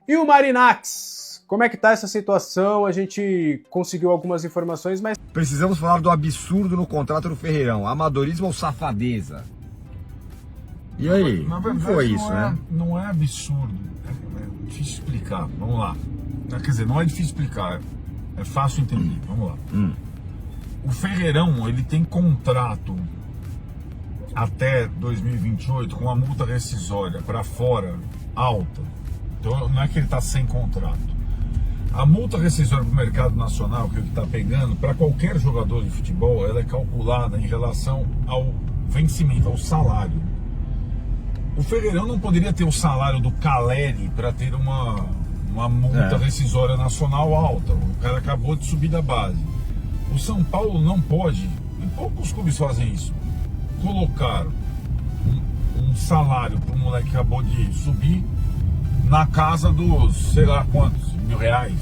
E o Marinax? Como é que tá essa situação? A gente conseguiu algumas informações, mas... Precisamos falar do absurdo no contrato do Ferreirão. Amadorismo ou safadeza? E aí? Na verdade, como foi isso, né? Não é absurdo. É difícil explicar. Vamos lá. Quer dizer, não é difícil explicar. É fácil entender. Vamos lá. O Ferreirão, ele tem contrato até 2028 com a multa rescisória para fora alta. Então não é que ele está sem contrato. A multa rescisória para o mercado nacional, que é o que está pegando, para qualquer jogador de futebol, ela é calculada em relação ao vencimento, ao salário. O Ferreirão não poderia ter o salário do Caleri para ter uma multa rescisória nacional alta. O cara acabou de subir da base. O São Paulo não pode, e poucos clubes fazem isso, colocar um salário para um moleque que acabou de subir na casa dos, sei lá quantos, R$1.000.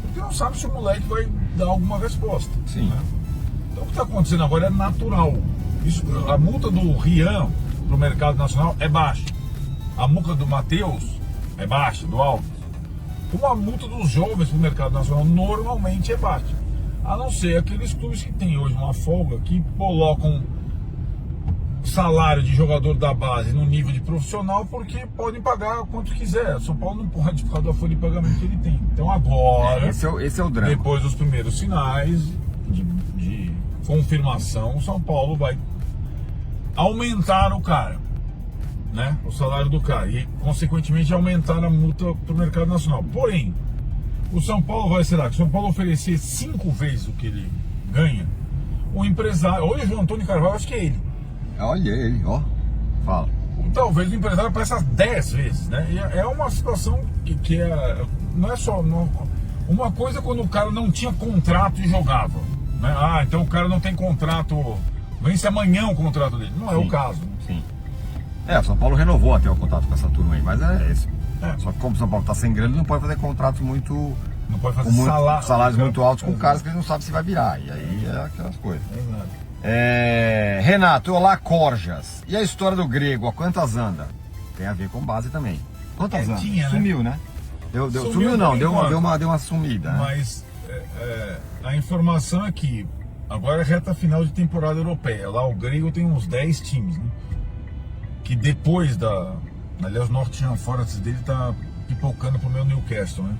Porque não sabe se o moleque vai dar alguma resposta. Sim. Né? Então o que está acontecendo agora é natural. Isso, a multa do Rian para o mercado nacional é baixa. A multa do Matheus é baixa, do Alves. Como a multa dos jovens para o mercado nacional normalmente é baixa. A não ser aqueles clubes que têm hoje uma folga, que colocam salário de jogador da base no nível de profissional, porque podem pagar quanto quiser. São Paulo não pode por causa da folha de pagamento que ele tem. Então agora, Esse é o drama. depois dos primeiros sinais de confirmação, o São Paulo vai aumentar o cara, né? O salário do cara e consequentemente aumentar a multa para o mercado nacional. Porém, o São Paulo vai, será que o São Paulo oferecer 5 vezes o que ele ganha, o empresário, hoje o Antônio Carvalho, acho que é ele. Olha ele, ó. Fala. Talvez o empresário peça 10 vezes, né? E é uma situação que é, não é só... uma coisa é quando o cara não tinha contrato e jogava, né? Ah, então o cara não tem contrato, vence amanhã o contrato dele. Não é o caso. Sim. O São Paulo renovou até o contrato com essa turma aí, mas é isso. É. Só que como o São Paulo tá sem grana, ele não pode fazer contratos muito... Não pode fazer salários muito altos com Exato. caras que ele não sabe se vai virar. E aí é aquelas coisas. Exato. Renato, olá Corjas. E a história do grego, a quantas anda? Tem a ver com base também. Quantas anda? Tinha, né? Sumiu, né? Sumiu não, deu uma sumida. Né? Mas a informação é que agora é reta final de temporada europeia. Lá o grego tem uns 10 times, né? Que depois da... Aliás, o Nottingham Forest dele tá pipocando pro meu Newcastle, né?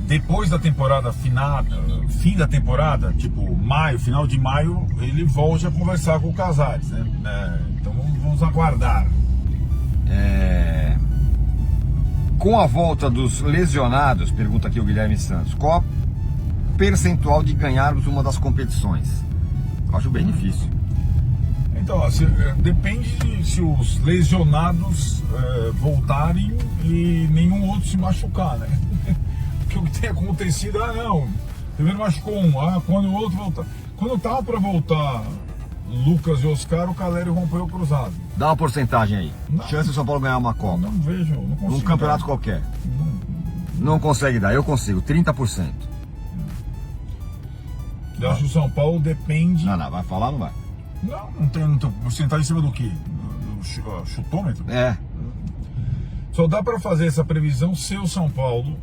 Depois da temporada fim da temporada, tipo maio, final de maio, ele volta a conversar com o Casares, né? Então vamos aguardar. Com a volta dos lesionados, pergunta aqui o Guilherme Santos, qual o percentual de ganharmos uma das competições? Eu acho bem difícil. Então, assim, depende se os lesionados voltarem e nenhum outro se machucar, né? Porque o que tem acontecido, primeiro machucou um, quando o outro voltar. Quando tava para voltar Lucas e Oscar, o Caleri rompeu o cruzado. Dá uma porcentagem aí. Não. Chance do São Paulo ganhar uma Copa. Não vejo, não consigo. Num campeonato qualquer. Não consegue dar, eu consigo, 30%. Eu acho que o São Paulo depende. Não, vai falar ou não vai? Não tem porcentagem em cima do quê? Do chutômetro? Só dá para fazer essa previsão se o São Paulo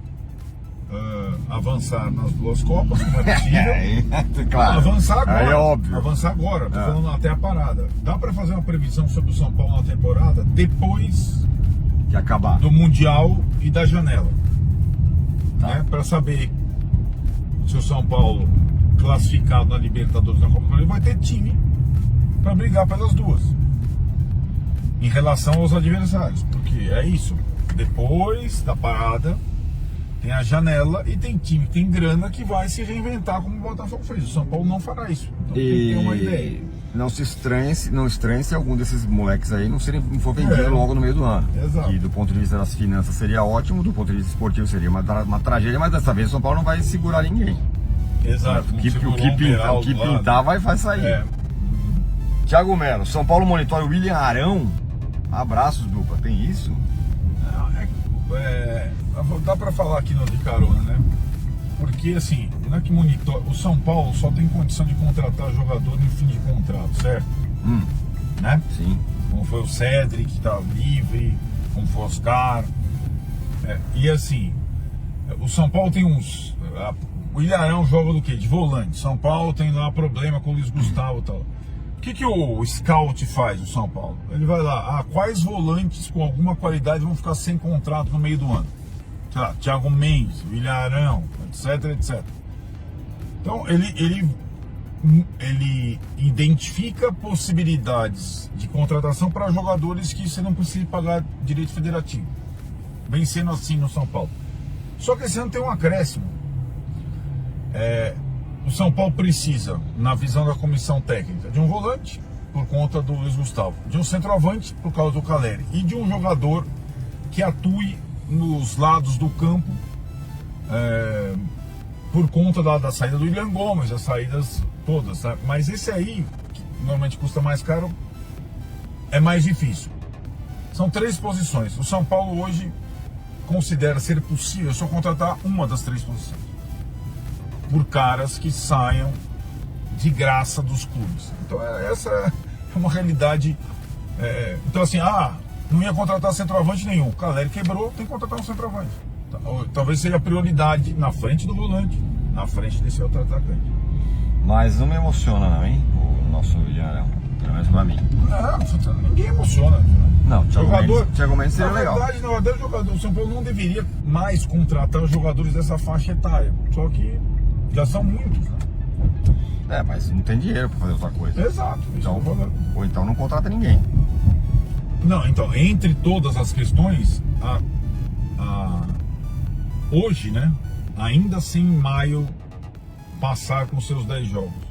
avançar nas 2 Copas, como é possível. Claro. Avançar agora. Aí é óbvio. Avançar agora, tô falando até a parada. Dá para fazer uma previsão sobre o São Paulo na temporada depois Que acabar. do Mundial e da janela. Né? Para saber se o São Paulo classificado na Libertadores da Copa do Brasil vai ter time para brigar pelas duas em relação aos adversários, porque é isso, depois da parada tem a janela e tem time que tem grana que vai se reinventar como o Botafogo fez. O São Paulo não fará isso, então tem que ter uma ideia. Não estranhe se algum desses moleques aí não for vendido logo no meio do ano. Exato. E do ponto de vista das finanças seria ótimo, do ponto de vista esportivo seria uma tragédia, mas dessa vez o São Paulo não vai segurar ninguém. Exato. O que pintar vai sair. Thiago Melo, São Paulo monitora o William Arão. Abraços, dupla. Tem isso? Dá pra falar aqui no de carona, né? Porque assim, não é que monitora. O São Paulo só tem condição de contratar jogador em fim de contrato, certo? Né? Sim. Como foi o Cedric, que tá livre, como foi o Oscar. E assim, o São Paulo tem uns... O Ilharão joga do quê? De volante. São Paulo tem lá problema com o Luiz Gustavo e tal. O que o scout faz, o São Paulo? Ele vai lá, quais volantes com alguma qualidade vão ficar sem contrato no meio do ano? Sei lá, Thiago Mendes, Ilharão, etc, etc. Então ele identifica possibilidades de contratação para jogadores que você não precisa pagar direito federativo. Vem sendo assim no São Paulo. Só que esse ano tem um acréscimo. O São Paulo precisa, na visão da comissão técnica, de um volante, por conta do Luiz Gustavo, de um centroavante, por causa do Caleri, e de um jogador que atue nos lados do campo, por conta da saída do William Gomes, as saídas todas, sabe? Mas esse aí, que normalmente custa mais caro, é mais difícil. São 3 posições. O São Paulo hoje considera ser possível só contratar uma das 3 posições, por caras que saiam de graça dos clubes. Então essa é uma realidade. Então assim, não ia contratar centroavante nenhum. O Caleri quebrou, tem que contratar um centroavante. Talvez seja a prioridade na frente do volante, na frente desse outro atacante. Mas não me emociona não, hein? O nosso Ilharão, pelo menos pra mim. Ninguém emociona. Não, Thiago Mendes seria legal. Na verdade, o São Paulo não deveria mais contratar os jogadores dessa faixa etária. Só que já são muitos, né? Mas não tem dinheiro pra fazer outra coisa. Exato. Ou então não contrata ninguém. Não, então, entre todas as questões, hoje, né, ainda sem maio passar com seus 10 jogos,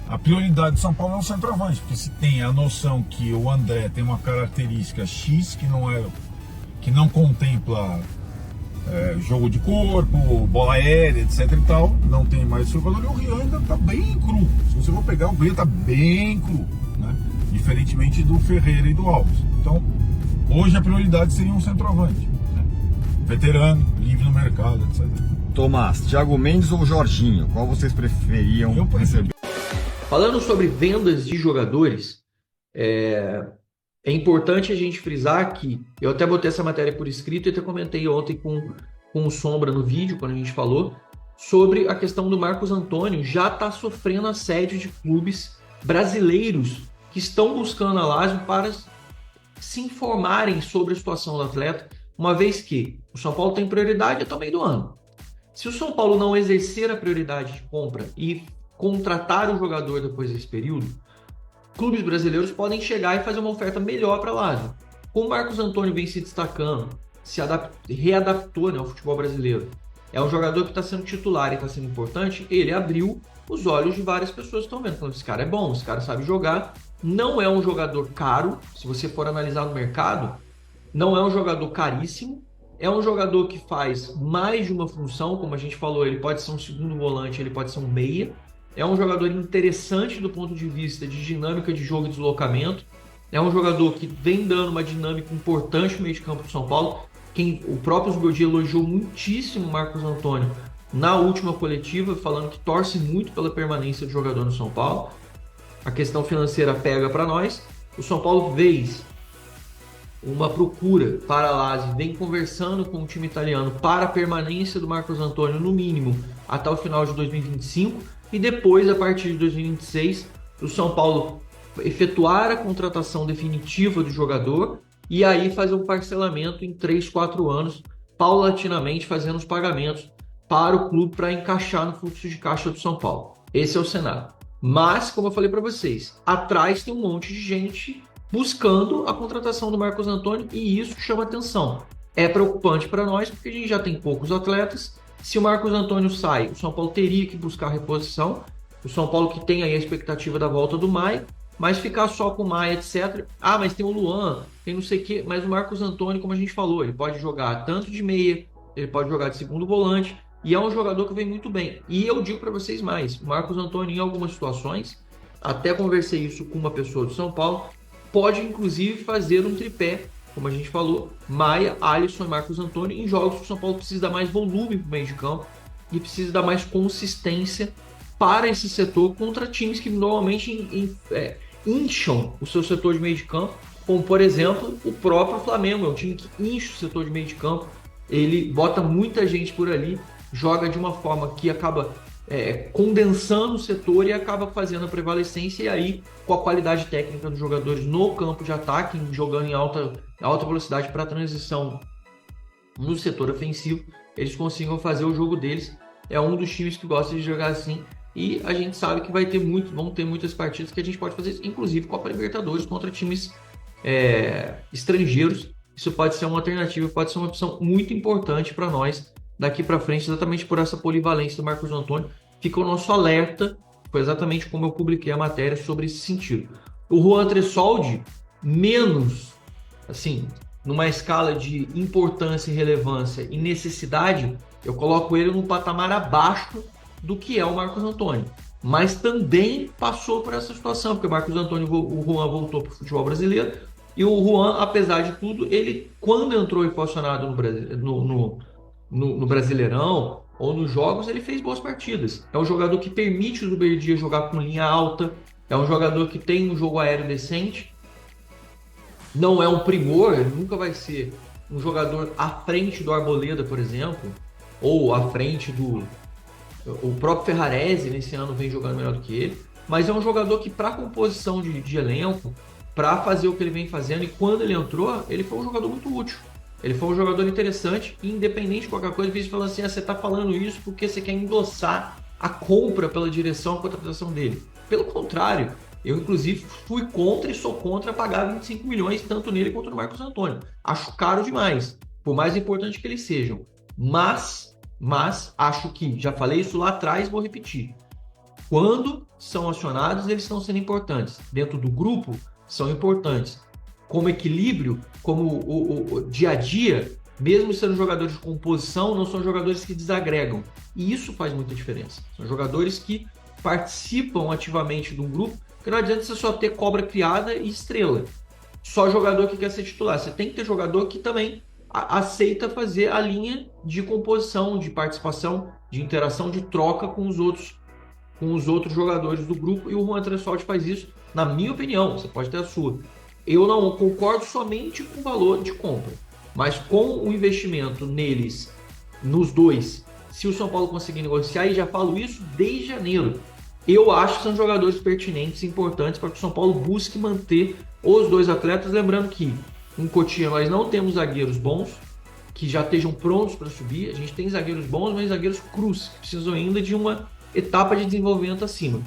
a prioridade de São Paulo é um centroavante, porque se tem a noção que o André tem uma característica X que não contempla jogo de corpo, bola aérea, etc e tal, não tem mais jogador, e o Rian ainda tá bem cru. Se você for pegar, o Rian tá bem cru, né? Diferentemente do Ferreira e do Alves. Então, hoje a prioridade seria um centroavante, né? Veterano, livre no mercado, etc. Tomás, Thiago Mendes ou Jorginho? Qual vocês preferiam receber? Falando sobre vendas de jogadores, é importante a gente frisar que eu até botei essa matéria por escrito e até comentei ontem com o Sombra no vídeo, quando a gente falou, sobre a questão do Marcos Antônio já está sofrendo assédio de clubes brasileiros que estão buscando a Lazio para se informarem sobre a situação do atleta, uma vez que o São Paulo tem prioridade até o meio do ano. Se o São Paulo não exercer a prioridade de compra e contratar o jogador depois desse período, clubes brasileiros podem chegar e fazer uma oferta melhor para a Lazio. Como o Marcos Antônio vem se destacando, readaptou, né, ao futebol brasileiro, é um jogador que está sendo titular e está sendo importante, ele abriu os olhos de várias pessoas que estão vendo, falando, esse cara é bom, esse cara sabe jogar, não é um jogador caro, se você for analisar no mercado, não é um jogador caríssimo, é um jogador que faz mais de uma função, como a gente falou, ele pode ser um segundo volante, ele pode ser um meia, é um jogador interessante do ponto de vista de dinâmica de jogo e deslocamento, é um jogador que vem dando uma dinâmica importante no meio de campo do São Paulo, o próprio Sgordi elogiou muitíssimo o Marcos Antônio na última coletiva, falando que torce muito pela permanência do jogador no São Paulo. A questão financeira pega para nós, o São Paulo fez uma procura para a Lazio, vem conversando com o time italiano para a permanência do Marcos Antônio no mínimo até o final de 2025 e depois, a partir de 2026, o São Paulo efetuar a contratação definitiva do jogador e aí fazer um parcelamento em 3, 4 anos, paulatinamente fazendo os pagamentos para o clube para encaixar no fluxo de caixa do São Paulo. Esse é o cenário. Mas, como eu falei para vocês, atrás tem um monte de gente buscando a contratação do Marcos Antônio e isso chama atenção. É preocupante para nós porque a gente já tem poucos atletas. Se o Marcos Antônio sai, o São Paulo teria que buscar reposição. O São Paulo que tem aí a expectativa da volta do Maia, mas ficar só com o Maia, etc. Mas tem o Luan, tem não sei o quê. Mas o Marcos Antônio, como a gente falou, ele pode jogar tanto de meia, ele pode jogar de segundo volante e é um jogador que vem muito bem. E eu digo para vocês mais, o Marcos Antônio em algumas situações, até conversei isso com uma pessoa do São Paulo, pode inclusive fazer um tripé, como a gente falou, Maia, Alisson e Marcos Antônio, em jogos que o São Paulo precisa dar mais volume para o meio de campo e precisa dar mais consistência para esse setor contra times que normalmente incham o seu setor de meio de campo, como por exemplo o próprio Flamengo, é um time que incha o setor de meio de campo ele bota muita gente por ali, joga de uma forma que acaba condensando o setor e acaba fazendo a prevalecência, e aí, com a qualidade técnica dos jogadores no campo de ataque, jogando em alta velocidade para transição no setor ofensivo, eles consigam fazer o jogo deles. É um dos times que gosta de jogar assim, e a gente sabe que vão ter muitas partidas que a gente pode fazer isso, inclusive Copa Libertadores contra times estrangeiros. Isso pode ser uma alternativa, pode ser uma opção muito importante para nós daqui para frente, exatamente por essa polivalência do Marcos Antônio. Fica o nosso alerta, foi exatamente como eu publiquei a matéria sobre esse sentido. O Juan Tressoldi, menos, assim, numa escala de importância e relevância e necessidade, eu coloco ele num patamar abaixo do que é o Marcos Antônio. Mas também passou por essa situação, porque o Marcos Antônio, o Juan voltou para o futebol brasileiro, e o Juan, apesar de tudo, ele, quando entrou e foi acionado no Brasileirão ou nos jogos, ele fez boas partidas. É um jogador que permite o Zuberdia jogar com linha alta, é um jogador que tem um jogo aéreo decente, não é um primor, ele nunca vai ser um jogador à frente do Arboleda, por exemplo, ou à frente o próprio Ferrarese nesse ano vem jogando melhor do que ele, mas é um jogador que, para composição de elenco, para fazer o que ele vem fazendo, e quando ele entrou, ele foi um jogador muito útil. Ele foi um jogador interessante, e independente de qualquer coisa, ele falando assim, você está falando isso porque você quer endossar a compra pela direção, a contratação dele. Pelo contrário, eu inclusive fui contra e sou contra pagar 25 milhões tanto nele quanto no Marcos Antônio. Acho caro demais, por mais importante que eles sejam. Mas acho que, já falei isso lá atrás, vou repetir. Quando são acionados, eles estão sendo importantes. Dentro do grupo, são importantes. Como equilíbrio, como o dia a dia, mesmo sendo jogadores de composição, não são jogadores que desagregam. E isso faz muita diferença. São jogadores que participam ativamente de um grupo, porque não adianta você só ter cobra criada e estrela. Só jogador que quer ser titular. Você tem que ter jogador que também aceita fazer a linha de composição, de participação, de interação, de troca com os outros jogadores do grupo, e o Juan Tressoldi faz isso, na minha opinião. Você pode ter a sua. Eu não concordo somente com o valor de compra, mas com o investimento neles, nos dois, se o São Paulo conseguir negociar, e já falo isso desde janeiro, eu acho que são jogadores pertinentes e importantes para que o São Paulo busque manter os dois atletas. Lembrando que em Cotia nós não temos zagueiros bons, que já estejam prontos para subir. A gente tem zagueiros bons, mas zagueiros crus, que precisam ainda de uma etapa de desenvolvimento acima.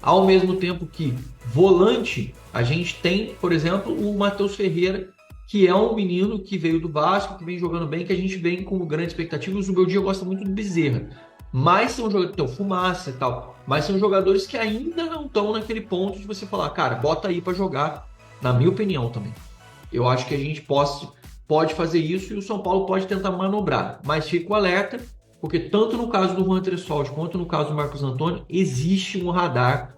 Ao mesmo tempo que volante, a gente tem, por exemplo, o Matheus Ferreira, que é um menino que veio do Vasco, que vem jogando bem, que a gente vem com grande expectativa. O Zubeldia gosta muito do Bezerra, mas são jogadores, tem o Fumaça e tal, mas são jogadores que ainda não estão naquele ponto de você falar, cara, bota aí para jogar, na minha opinião também. Eu acho que a gente pode fazer isso, e o São Paulo pode tentar manobrar, mas fico alerta, porque tanto no caso do Juan Tressoldi quanto no caso do Marcos Antônio, existe um radar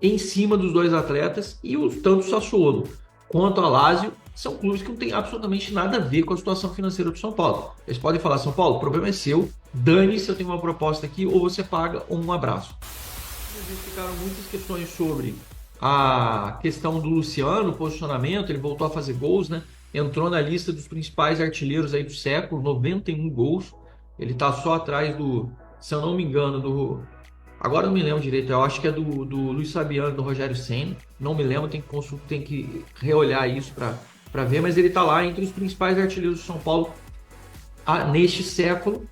em cima dos dois atletas, e tanto o Sassuolo quanto a Lazio são clubes que não têm absolutamente nada a ver com a situação financeira do São Paulo. Eles podem falar, São Paulo, o problema é seu, dane-se, eu tenho uma proposta aqui, ou você paga, ou um abraço. Ficaram muitas questões sobre a questão do Luciano, o posicionamento, ele voltou a fazer gols, né? Entrou na lista dos principais artilheiros aí do século, 91 gols. Ele tá só atrás do, se eu não me engano, agora eu não me lembro direito, eu acho que é do Luiz Fabiano, do Rogério Ceni. Não me lembro, tem que reolhar isso para ver, mas ele tá lá entre os principais artilheiros do São Paulo neste século.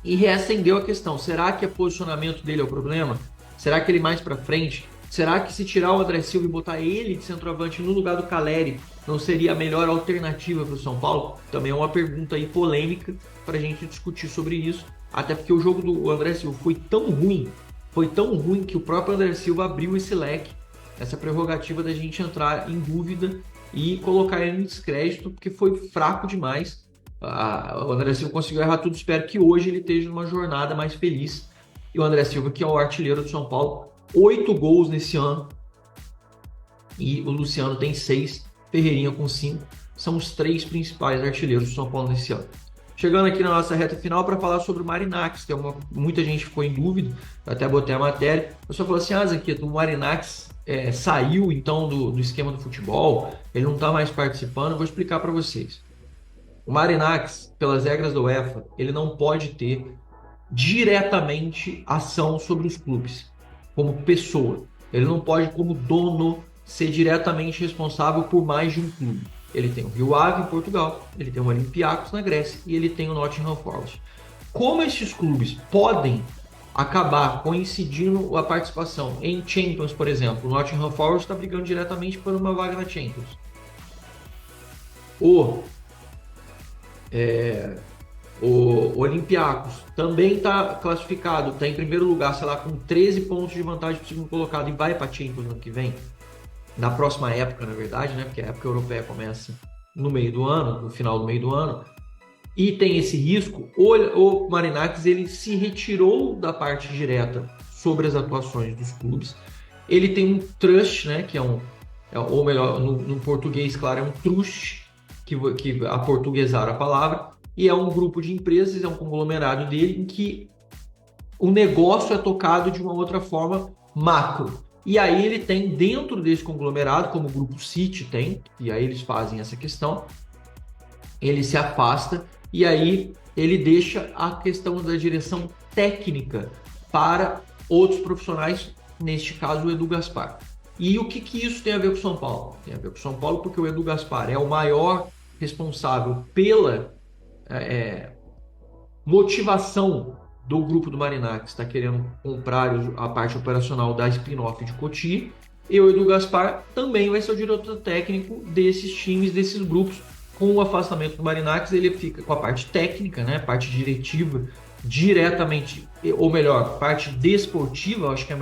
E reacendeu a questão, será que o posicionamento dele é o problema? Será que ele mais para frente? Será que se tirar o André Silva e botar ele de centroavante no lugar do Caleri, não seria a melhor alternativa para o São Paulo? Também é uma pergunta aí polêmica para a gente discutir sobre isso. Até porque o jogo do André Silva foi tão ruim que o próprio André Silva abriu esse leque, essa prerrogativa da gente entrar em dúvida e colocar ele no descrédito, porque foi fraco demais. O André Silva conseguiu errar tudo, espero que hoje ele esteja numa jornada mais feliz. E o André Silva, que é o artilheiro do São Paulo, 8 gols nesse ano, e o Luciano tem 6, Ferreirinha com 5, são os 3 principais artilheiros do São Paulo nesse ano. Chegando aqui na nossa reta final para falar sobre o Marinakis, que muita gente ficou em dúvida, eu até botei a matéria, o pessoal falou assim, Zaquito, o Marinakis saiu então do esquema do futebol, ele não está mais participando, eu vou explicar para vocês. O Marinakis, pelas regras da UEFA, ele não pode ter diretamente ação sobre os clubes, como pessoa. Ele não pode, como dono, ser diretamente responsável por mais de um clube. Ele tem o Rio Ave em Portugal, ele tem o Olympiacos na Grécia e ele tem o Nottingham Forest. Como esses clubes podem acabar coincidindo a participação em Champions, por exemplo, o Nottingham Forest está brigando diretamente por uma vaga na Champions. O Olympiacos também está classificado, está em primeiro lugar, sei lá, com 13 pontos de vantagem para o segundo colocado e vai para a Champions no que vem, na próxima época, na verdade, né? Porque a época europeia começa no meio do ano, no final do meio do ano, e tem esse risco. O Marinakis, ele se retirou da parte direta sobre as atuações dos clubes. Ele tem um trust, né? Que ou melhor, no português, claro, é um trust, que aportuguesaram a palavra, e é um grupo de empresas, é um conglomerado dele, em que o negócio é tocado de uma outra forma macro. E aí ele tem dentro desse conglomerado, como o Grupo City tem, e aí eles fazem essa questão, ele se afasta e aí ele deixa a questão da direção técnica para outros profissionais, neste caso o Edu Gaspar. E o que isso tem a ver com o São Paulo? Tem a ver com o São Paulo porque o Edu Gaspar é o maior responsável pela motivação do grupo do Marinakis, está querendo comprar a parte operacional da spin-off de Coty, e o Edu Gaspar também vai ser o diretor técnico desses times, desses grupos. Com o afastamento do Marinakis, ele fica com a parte técnica, né, parte diretiva, diretamente, ou melhor, parte desportiva, acho que é a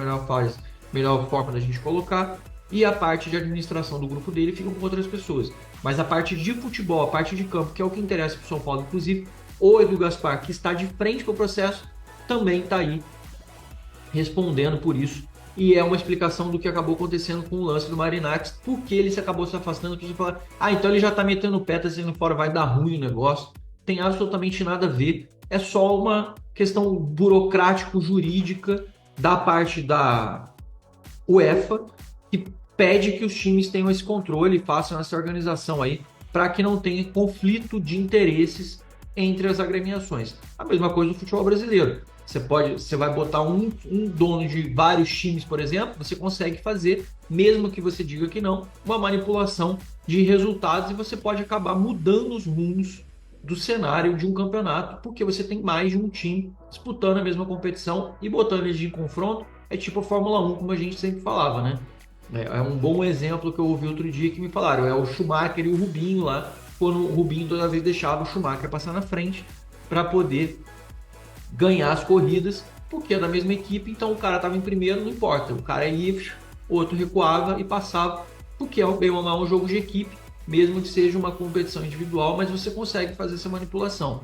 melhor forma da gente colocar, e a parte de administração do grupo dele fica com outras pessoas. Mas a parte de futebol, a parte de campo, que é o que interessa para o São Paulo, inclusive, o Edu Gaspar, que está de frente com o processo, também está aí respondendo por isso. E é uma explicação do que acabou acontecendo com o lance do Marinakis, porque ele acabou se afastando, que a gente fala, então ele já está metendo o pé, tá saindo fora, vai dar ruim o negócio. Tem absolutamente nada a ver. É só uma questão burocrático-jurídica da parte da UEFA, que pede que os times tenham esse controle e façam essa organização aí, para que não tenha conflito de interesses entre as agremiações. A mesma coisa do futebol brasileiro. Você vai botar um dono de vários times, por exemplo, você consegue fazer, mesmo que você diga que não, uma manipulação de resultados e você pode acabar mudando os rumos do cenário de um campeonato, porque você tem mais de um time disputando a mesma competição e botando eles em confronto. É tipo a Fórmula 1, como a gente sempre falava, né? É um bom exemplo que eu ouvi outro dia que me falaram, é o Schumacher e o Rubinho lá, quando o Rubinho toda vez deixava o Schumacher passar na frente para poder ganhar as corridas, porque é da mesma equipe, então o cara estava em primeiro, não importa, o cara ia, o outro recuava e passava, porque é bem ou mal um jogo de equipe, mesmo que seja uma competição individual, mas você consegue fazer essa manipulação.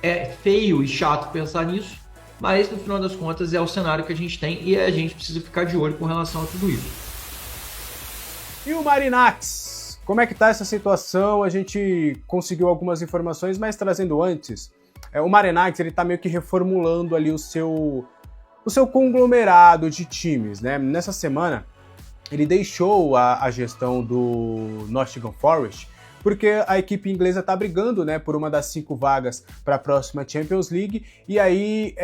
É feio e chato pensar nisso, mas no final das contas é o cenário que a gente tem e a gente precisa ficar de olho com relação a tudo isso. E o Marinakis? Como é que tá essa situação? A gente conseguiu algumas informações, mas trazendo antes, o Marinakis, ele tá meio que reformulando ali o seu conglomerado de times, né? Nessa semana, ele deixou a gestão do Nottingham Forest, porque a equipe inglesa tá brigando, né, por uma das 5 vagas para a próxima Champions League, e aí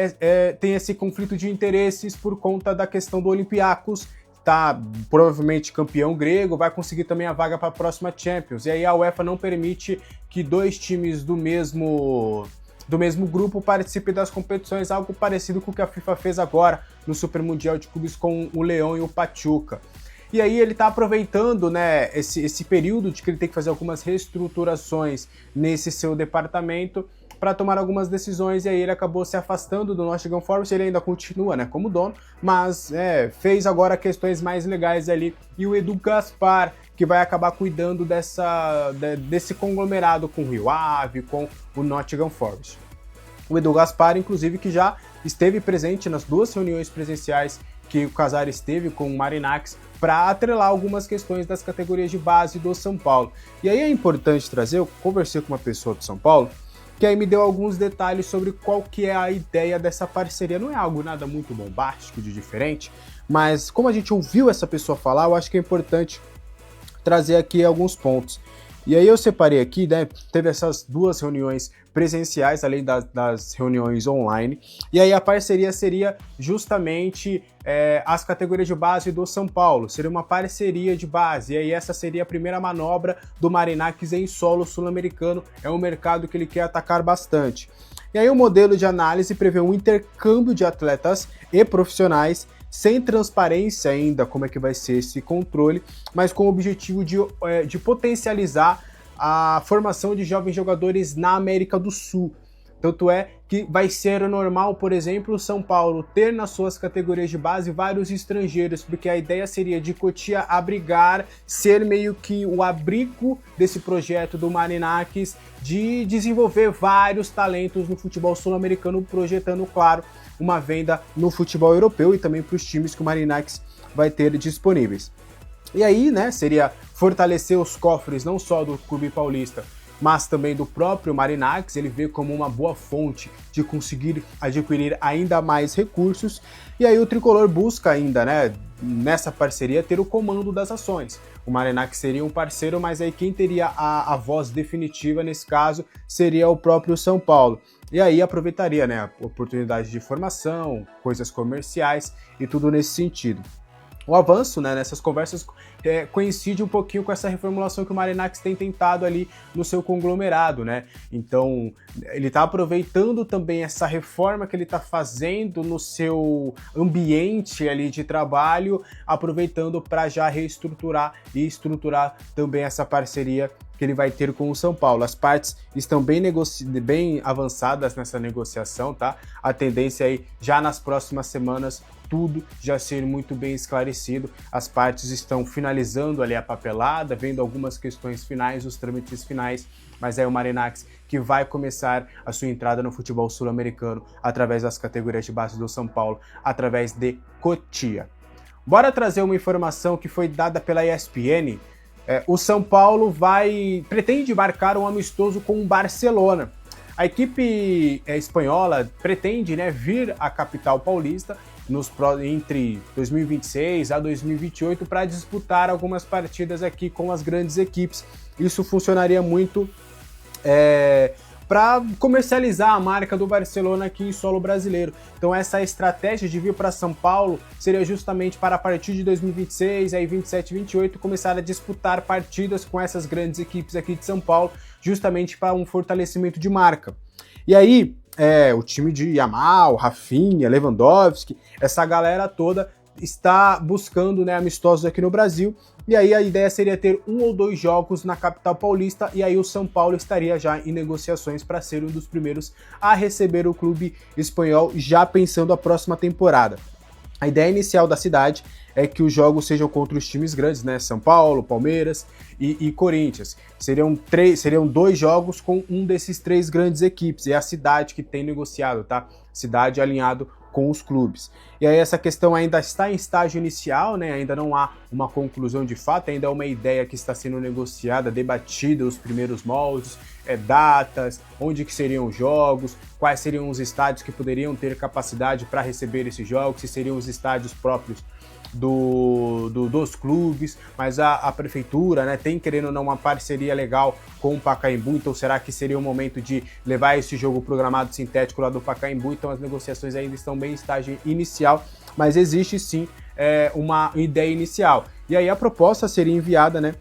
tem esse conflito de interesses por conta da questão do Olympiacos, tá provavelmente campeão grego, vai conseguir também a vaga para a próxima Champions, e aí a UEFA não permite que 2 times do mesmo grupo participe das competições, algo parecido com o que a FIFA fez agora no Super Mundial de Clubes com o Leão e o Pachuca. E aí ele está aproveitando, né, esse período de que ele tem que fazer algumas reestruturações nesse seu departamento para tomar algumas decisões, e aí ele acabou se afastando do Nottingham Forest. Ele ainda continua, né, como dono, mas fez agora questões mais legais ali, e o Edu Gaspar, que vai acabar cuidando desse conglomerado com o Rio Ave, com o Nottingham Forest. O Edu Gaspar, inclusive, que já esteve presente nas 2 reuniões presenciais que o Casares teve com o Marinakis para atrelar algumas questões das categorias de base do São Paulo. E aí é importante trazer, eu conversei com uma pessoa do São Paulo, que aí me deu alguns detalhes sobre qual que é a ideia dessa parceria. Não é algo nada muito bombástico, de diferente, mas como a gente ouviu essa pessoa falar, eu acho que é importante trazer aqui alguns pontos. E aí eu separei aqui, né, teve essas duas reuniões presenciais, além das reuniões online, e aí a parceria seria justamente as categorias de base do São Paulo, seria uma parceria de base, e aí essa seria a primeira manobra do Marinacci em solo sul-americano, é um mercado que ele quer atacar bastante. E aí o modelo de análise prevê um intercâmbio de atletas e profissionais, sem transparência ainda como é que vai ser esse controle, mas com o objetivo de potencializar a formação de jovens jogadores na América do Sul. Tanto é que vai ser normal, por exemplo, o São Paulo ter nas suas categorias de base vários estrangeiros, porque a ideia seria de Cotia abrigar, ser meio que o abrigo desse projeto do Marinacci de desenvolver vários talentos no futebol sul-americano, projetando, claro, uma venda no futebol europeu e também para os times que o Marinacci vai ter disponíveis. E aí, né, seria fortalecer os cofres não só do Clube Paulista, mas também do próprio Marinacci. Ele vê como uma boa fonte de conseguir adquirir ainda mais recursos. E aí o Tricolor busca ainda, né, nessa parceria, ter o comando das ações. O Marinacci seria um parceiro, mas aí quem teria a voz definitiva nesse caso seria o próprio São Paulo. E aí aproveitaria, né, a oportunidade de formação, coisas comerciais e tudo nesse sentido. O avanço, né, nessas conversas coincide um pouquinho com essa reformulação que o Marinacci tem tentado ali no seu conglomerado, né? Então, ele está aproveitando também essa reforma que ele está fazendo no seu ambiente ali de trabalho, aproveitando para já reestruturar e estruturar também essa parceria que ele vai ter com o São Paulo. As partes estão bem avançadas nessa negociação, tá? A tendência aí, já nas próximas semanas, tudo já ser muito bem esclarecido. As partes estão finalizando ali a papelada, vendo algumas questões finais, os trâmites finais, mas é o Marinacci que vai começar a sua entrada no futebol sul-americano através das categorias de base do São Paulo, através de Cotia. Bora trazer uma informação que foi dada pela ESPN. O São Paulo pretende marcar um amistoso com o Barcelona. A equipe espanhola pretende, né, vir à capital paulista entre 2026 a 2028 para disputar algumas partidas aqui com as grandes equipes. Isso funcionaria muito para comercializar a marca do Barcelona aqui em solo brasileiro. Então essa estratégia de vir para São Paulo seria justamente para a partir de 2026, aí 27, 28, começar a disputar partidas com essas grandes equipes aqui de São Paulo, justamente para um fortalecimento de marca. E aí, o time de Yamal, Rafinha, Lewandowski, essa galera toda está buscando, né, amistosos aqui no Brasil, e aí a ideia seria ter 1 ou 2 jogos na capital paulista, e aí o São Paulo estaria já em negociações para ser um dos primeiros a receber o clube espanhol, já pensando a próxima temporada. A ideia inicial da cidade é que os jogos sejam contra os times grandes, né? São Paulo, Palmeiras e Corinthians. Seriam 2 jogos com um desses 3 grandes equipes. É a cidade que tem negociado, tá? Cidade alinhado com os clubes. E aí essa questão ainda está em estágio inicial, né? Ainda não há uma conclusão de fato, ainda é uma ideia que está sendo negociada, debatida, os primeiros moldes, datas, onde que seriam os jogos, quais seriam os estádios que poderiam ter capacidade para receber esses jogos, se seriam os estádios próprios dos clubes, mas a prefeitura, né, tem querendo ou não uma parceria legal com o Pacaembu, então será que seria o momento de levar esse jogo programado sintético lá do Pacaembu? Então as negociações ainda estão bem em estágio inicial, mas existe sim uma ideia inicial. E aí a proposta seria enviada, né,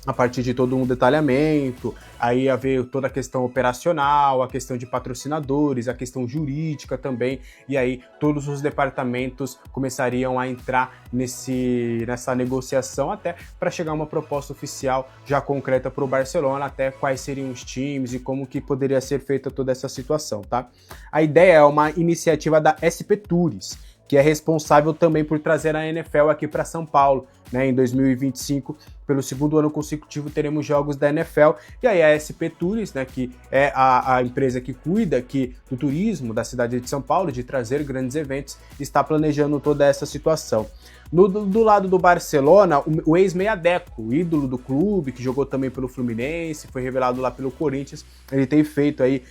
a partir de todo um detalhamento, aí haver toda a questão operacional, a questão de patrocinadores, a questão jurídica também, e aí todos os departamentos começariam a entrar nessa negociação até para chegar a uma proposta oficial já concreta para o Barcelona, até quais seriam os times e como que poderia ser feita toda essa situação, tá? A ideia é uma iniciativa da SP Tours, que é responsável também por trazer a NFL aqui para São Paulo, né? Em 2025, pelo segundo ano consecutivo, teremos jogos da NFL, e aí a SP Tours, né, que é a empresa que cuida aqui do turismo da cidade de São Paulo, de trazer grandes eventos, está planejando toda essa situação. Do lado do Barcelona, o ex-meia Deco, o ídolo do clube, que jogou também pelo Fluminense, foi revelado lá pelo Corinthians, ele tem feito aí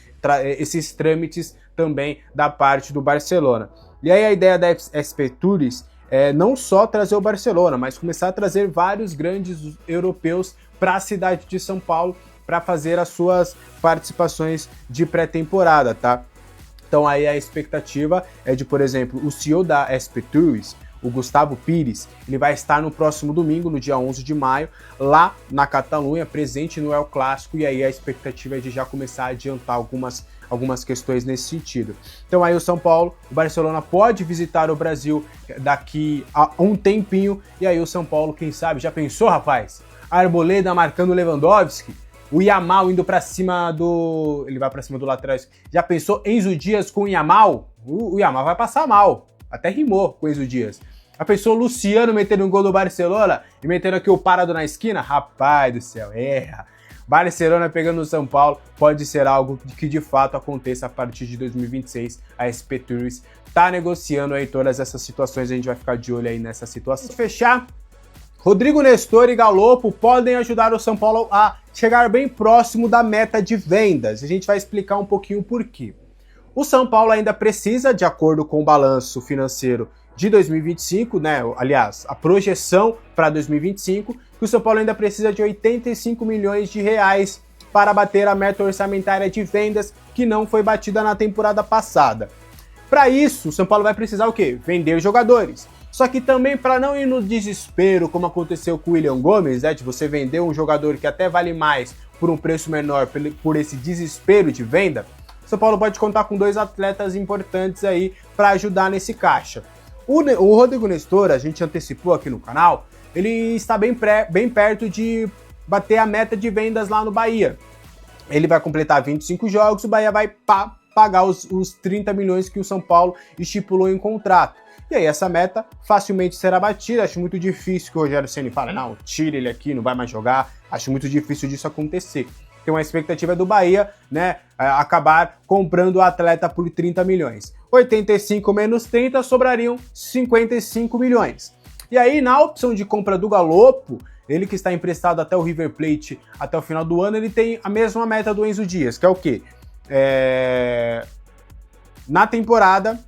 esses trâmites também da parte do Barcelona. E aí a ideia da SP Tours é não só trazer o Barcelona, mas começar a trazer vários grandes europeus para a cidade de São Paulo para fazer as suas participações de pré-temporada, tá? Então aí a expectativa é de, por exemplo, o CEO da SP Tours, o Gustavo Pires, ele vai estar no próximo domingo, no dia 11 de maio, lá na Catalunha, presente no El Clássico, e aí a expectativa é de já começar a adiantar algumas questões nesse sentido. Então aí o São Paulo, o Barcelona pode visitar o Brasil daqui a um tempinho, e aí o São Paulo, quem sabe, já pensou, rapaz? A Arboleda marcando o Lewandowski, o Yamal indo pra cima do... ele vai pra cima do lateral. Já pensou Enzo Dias com o Yamal? O Yamal vai passar mal. Até rimou com o Enzo Dias. Já pensou Luciano metendo um gol do Barcelona e metendo aqui o parado na esquina? Rapaz do céu, erra. Barcelona pegando o São Paulo pode ser algo que de fato aconteça a partir de 2026. A SP Tours tá negociando aí todas essas situações, a gente vai ficar de olho aí nessa situação. Pra fechar, Rodrigo Nestor e Galopo podem ajudar o São Paulo a chegar bem próximo da meta de vendas. A gente vai explicar um pouquinho por quê. O São Paulo ainda precisa, de acordo com o balanço financeiro de 2025, né? Aliás, a projeção para 2025, que o São Paulo ainda precisa de 85 milhões de reais para bater a meta orçamentária de vendas que não foi batida na temporada passada. Para isso, o São Paulo vai precisar o quê? Vender jogadores. Só que também para não ir no desespero, como aconteceu com o William Gomes, né, de você vender um jogador que até vale mais por um preço menor, por esse desespero de venda, o São Paulo pode contar com 2 atletas importantes aí para ajudar nesse caixa. O Rodrigo Nestor, a gente antecipou aqui no canal, ele está bem perto de bater a meta de vendas lá no Bahia. Ele vai completar 25 jogos, o Bahia vai pagar os 30 milhões que o São Paulo estipulou em contrato. E aí essa meta facilmente será batida. Acho muito difícil que o Rogério Ceni fale, não, tira ele aqui, não vai mais jogar. Acho muito difícil disso acontecer. Então a expectativa é do Bahia, né, acabar comprando o atleta por 30 milhões. 85 menos 30 sobrariam 55 milhões. E aí na opção de compra do Galopo, ele que está emprestado até o River Plate até o final do ano, ele tem a mesma meta do Enzo Dias, que é o quê? Na temporada,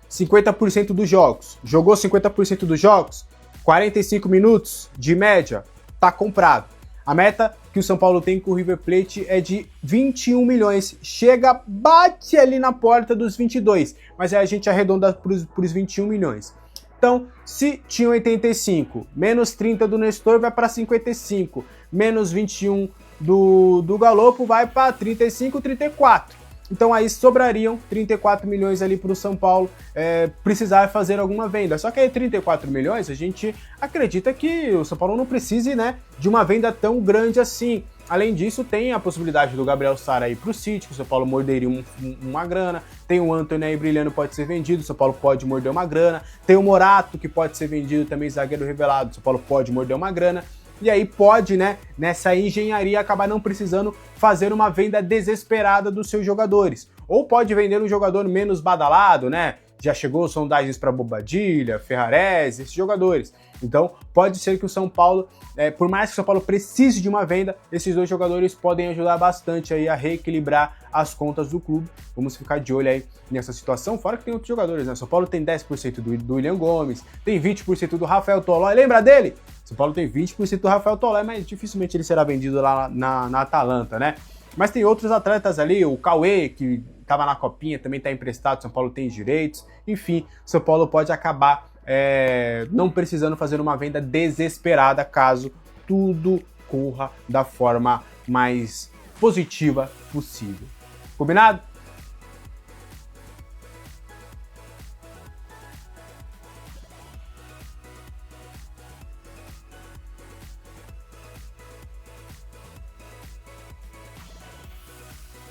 50% dos jogos. Jogou 50% dos jogos, 45 minutos de média, tá comprado. A meta que o São Paulo tem com o River Plate é de 21 milhões. Bate ali na porta dos 22, mas aí a gente arredonda para os 21 milhões. Então, se tinha 85, menos 30 do Nestor vai para 55, menos 21 do Galopo vai para 35, 34. Então aí sobrariam 34 milhões ali para o São Paulo precisar fazer alguma venda. Só que aí 34 milhões a gente acredita que o São Paulo não precise, né, de uma venda tão grande assim. Além disso, tem a possibilidade do Gabriel Sara ir para o City, que o São Paulo morderia uma grana. Tem o Antony aí brilhando, pode ser vendido, o São Paulo pode morder uma grana. Tem o Morato, que pode ser vendido também, zagueiro revelado, o São Paulo pode morder uma grana. E aí pode, né, nessa engenharia, acabar não precisando fazer uma venda desesperada dos seus jogadores. Ou pode vender um jogador menos badalado, né? Já chegou sondagens para Bobadilha, Ferrarese, esses jogadores. Então pode ser que o São Paulo, por mais que o São Paulo precise de uma venda, esses 2 jogadores podem ajudar bastante aí a reequilibrar as contas do clube. Vamos ficar de olho aí nessa situação, fora que tem outros jogadores, né? São Paulo tem 10% do William Gomes, tem 20% do Rafael Tolói, lembra dele? São Paulo tem 20% do Rafael Tolói, mas dificilmente ele será vendido lá na Atalanta, né? Mas tem outros atletas ali, o Cauê, que estava na Copinha, também está emprestado, São Paulo tem direitos. Enfim, São Paulo pode acabar não precisando fazer uma venda desesperada caso tudo corra da forma mais positiva possível. Combinado?